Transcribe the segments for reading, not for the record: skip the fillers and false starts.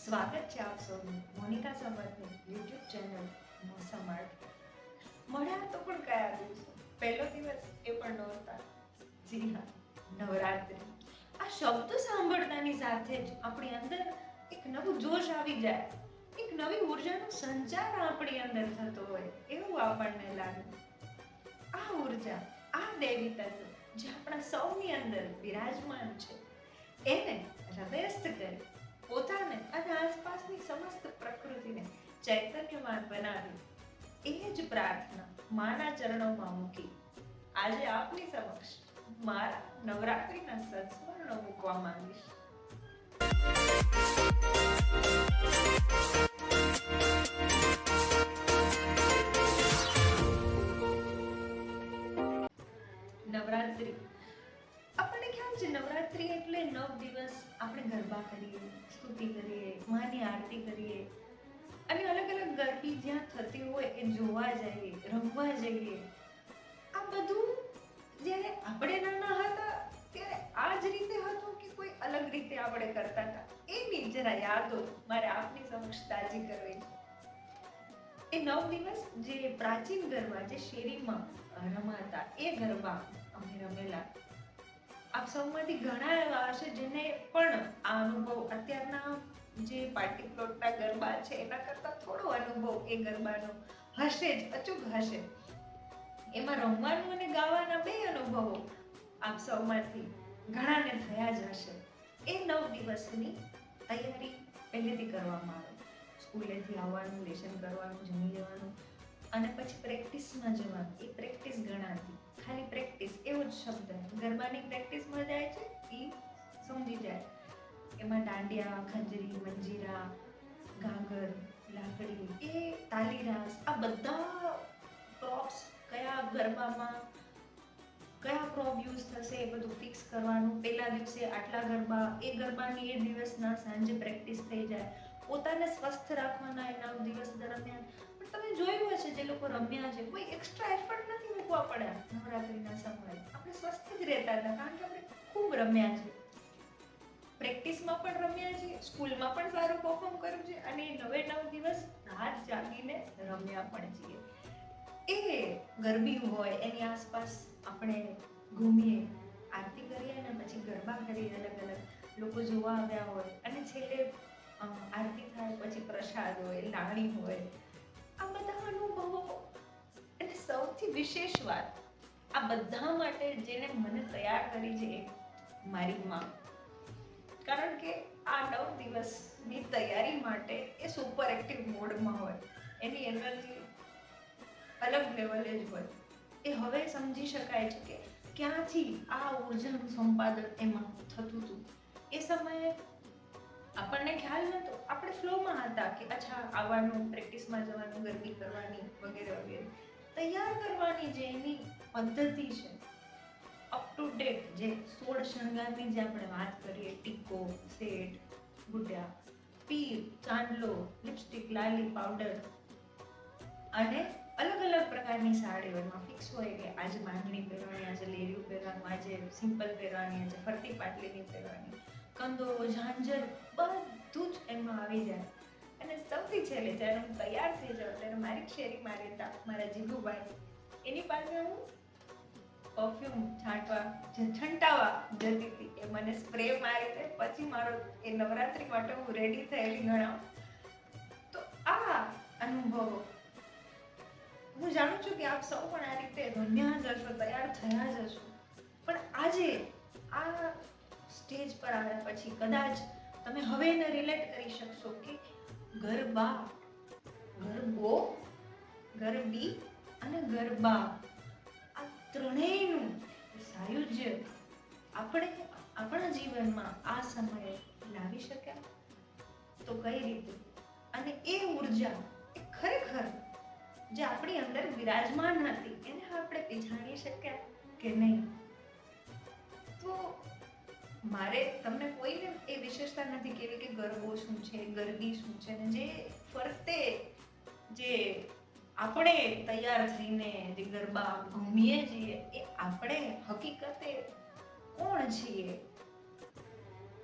સ્વાગત છે આપ સૌનું મોનિકા સંવાદની યુટ્યુબ ચેનલ મોસમ આર્ટ. મળ્યા તો પણ કયા દિવસો, પહેલો દિવસ એ પણ નહોતા. જી હા, નવરાત્રી. આ શબ્દ સાંભળતાની સાથે જ આપણી અંદર એક નવું જોશ આવી જાય, એક નવી ઉર્જાનો સંચાર આપણી અંદર થતો હોય એવું આપણને લાગે. આ ઉર્જા, આ દૈવી તત્વ જે આપણા સૌની અંદર બિરાજમાન છે, એને હૃદયસ્થ કરી પોતાને અને આસપાસની સમસ્ત પ્રકૃતિને ચૈતન્યવાન બનાવી એ જ પ્રાર્થના માના ચરણોમાં મૂકી આજે આપની સમક્ષ મારા નવરાત્રીના સંસ્મરણો મૂકવા માંગીશ. નવરાત્રી આપણને ખ્યાલ છે, નવરાત્રી એટલે 9 દિવસ આપણે ગરબા કરીએ, સ્તુતિ કરીએ, માની આરતી કરીએ અને અલગ અલગ ગરબી જ્યાં થતી હોય એ જોવા જઈએ, રમવા જઈએ. આ બધું જ્યારે આપણે નાના હતા ત્યારે આ જ રીતે હતું કે કોઈ અલગ રીતે આપણે કરતા હતા, એની જરા યાદો મારે આપની સમક્ષ તાજી કરવી છે. એ 9 દિવસ જે પ્રાચીન ગરબા જે શેરીમાં રમાતા એ ગરબા અમે રમેલા. આપ સૌમાંથી ઘણા એવા હશે જેને પણ આ અનુભવ અત્યારના જે પાર્ટી પ્લોટના ગરબા છે એના કરતા થોડો અનુભવ એ ગરબાનો હશે જ, અચૂક હશે. એમાં રમવાનું અને ગાવાના બે અનુભવો આપ સૌમાંથી ઘણાને થયા જ હશે. એ 9 દિવસની તૈયારી પહેલેથી કરવામાં આવે. સ્કૂલેથી આવવાનું, લેસન કરવાનું, જમી લેવાનું અને પછી પ્રેક્ટિસમાં જવાનું. એ પ્રેક્ટિસ ગણાતી, ખાલી પ્રેક્ટિસ એવો જ શબ્દ. ગરબાની પ્રેક્ટિસમાં જાય છે એ સમજી જાય. એમાં દાંડિયા, ખંજરી, મંજીરા, ગાગર, લાકડી, એ તાલીરાસ, આ બધા પ્રોપ્સ કયા ગરબામાં કયા પ્રોપ યુઝ થશે એ બધું ફિક્સ કરવાનું. પહેલા દિવસે આટલા ગરબા, એ ગરબાની એ દિવસના સાંજે પ્રેક્ટિસ થઈ જાય. પોતાને સ્વસ્થ રાખવાના એ 9 દિવસ દરમિયાન. પણ તમે જોયું હશે જે લોકો રમ્યા છે, કોઈ એક્સ્ટ્રા એફર્ટ નથી મૂકવા પડ્યા નવરાત્રીના સમયે. આપણે સ્વસ્થ જ રહેતા હતા કારણ કે આપણે ખૂબ રમ્યા છે. પ્રેક્ટિસમાં પણ રમ્યા છે, સ્કૂલમાં પણ સારું પરફોર્મ કર્યું છે અને 9 દિવસ રાત જાગીને રમ્યા પણ છીએ. એ ગરબી હોય એની આસપાસ આપણે ઘૂમીએ, આરતી કરીએ અને પછી ગરબા કરીએ. અલગ અલગ લોકો જોવા આવ્યા હોય અને છેલ્લે આરતી થાય પછી પ્રસાદ હોય, લાણી હોય. આ બધા અનુભવો. અને સૌથી વિશેષ વાત, આ બધા માટે જેને મને તૈયાર કરી છે એ મારી માં. કારણ કે આ 9 દિવસની તૈયારી માટે એ સુપર એક્ટિવ મોડમાં હોય, એની એનર્જી અલગ લેવલે જ હોય. એ હવે સમજી શકાય છે કે ક્યાંથી આ ઉર્જાનું સંપાદન એમાં થતું હતું. એ સમયે આપણને ખ્યાલ નહોતો, આપણે ફ્લોમાં હતા કે અચ્છા આવવાનું, પ્રેક્ટિસમાં જવાનું, ગરબી કરવાની વગેરે વગેરે. તૈયાર કરવાની જે એની પદ્ધતિ છે, અપ ટુ ડેટ, જે 16 શણગારની જે આપણે વાત કરીએ, ટીકો, સેટ, ગુડિયા, પીર, ચાંદલો, લિપસ્ટિક, લાલી, પાવડર અને અલગ અલગ પ્રકારની સાડીઓ. એમાં ફિક્સ હોય કે આજે બાંધણી પહેરવાની, આજે લેરિયું પહેરવાનું, આજે સિમ્પલ પહેરવાની, આજે ફરતી પાટલીની પહેરવાની, કંદો, ઝાંઝર, બધું જ એમાં આવી જાય. અને સૌથી છેલ્લે જ્યારે હું તૈયાર થઈ જાઉં ત્યારે મારી શેરીમાં રહેતા મારા જીગુભાઈ, એની પાસે હું પરફ્યુમ છંટાવા જતી હતી. એ મને સ્પ્રે મારી દે પછી મારો એ નવરાત્રી માટે હું રેડી થયેલી ગણાવ. તો આ અનુભવો હું જાણું છું કે આપ સૌ પણ આ રીતે રમ્યા જ હશો, તૈયાર થયા જ હશો. પણ આજે આ સ્ટેજ પર આવ્યા પછી કદાચ તમે હવે એને રિલેટ કરી શકશો કે ગરબા, ગરબો, ગરબી અને ગરબા, આ ત્રણેયનું સાયુજ્ય આપણે આપણા જીવનમાં આ સમયે લાવી શક્યા તો કઈ રીતે? અને એ ઉર્જા એ ખરેખર જે આપણી અંદર વિરાજમાન હતી એને આપણે પછાણી શક્યા કે નહીં? તો મારે તમને કોઈને એ વિશેષતા નથી કહેવી કે ગરબો શું છે, ગરબી શું છે. ને જે ફરતે જે આપણે તૈયાર થઈને જે ગરબા ઘૂમીએ છીએ એ આપણે હકીકતે કોણ છીએ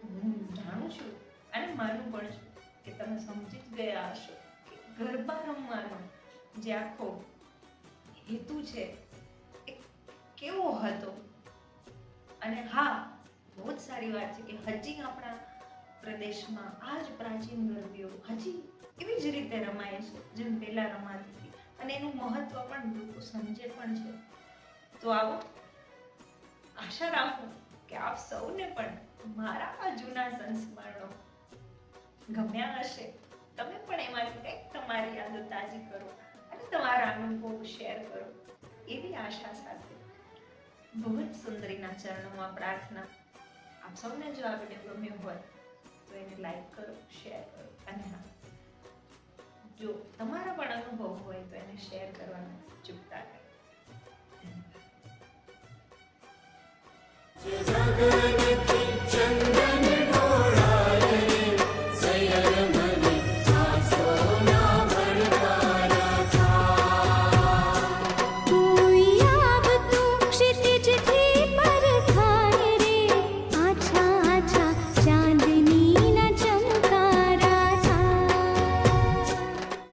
હું જાણું છું અને માનું પણ છું. કે તમે સમજી જ ગયા હશો કે ગરબા રમવાનો જે આખો હેતુ છે એ કેવો હતો. અને હા, બહુ જ સારી વાત છે કે હજી આપણા પ્રદેશમાં આ જ પ્રાચીન ગરબીઓ હજી એવી જ રીતે રમાય છે જેમ પહેલા રમાતી હતી, અને એનું મહત્વ પણ લોકો સમજે પણ છે. તો આવો, આશા રાખું કે આપ સૌને પણ મારા આ જૂના સંસ્મરણો ગમ્યા હશે. તમે પણ એમાંથી કંઈક તમારી યાદો તાજી કરો અને તમારા અનુભવો શેર કરો એવી આશા સાથે બહુ જ સુંદરીના ચરણોમાં પ્રાર્થના. આપ સૌને જો આ વિડીયો ગમ્યો હોય તો એને લાઈક કરો, શેર કરો, અને હા, જો તમારા પણ અનુભવ હોય તો એને શેર કરવાનું ચૂકતા નહીં.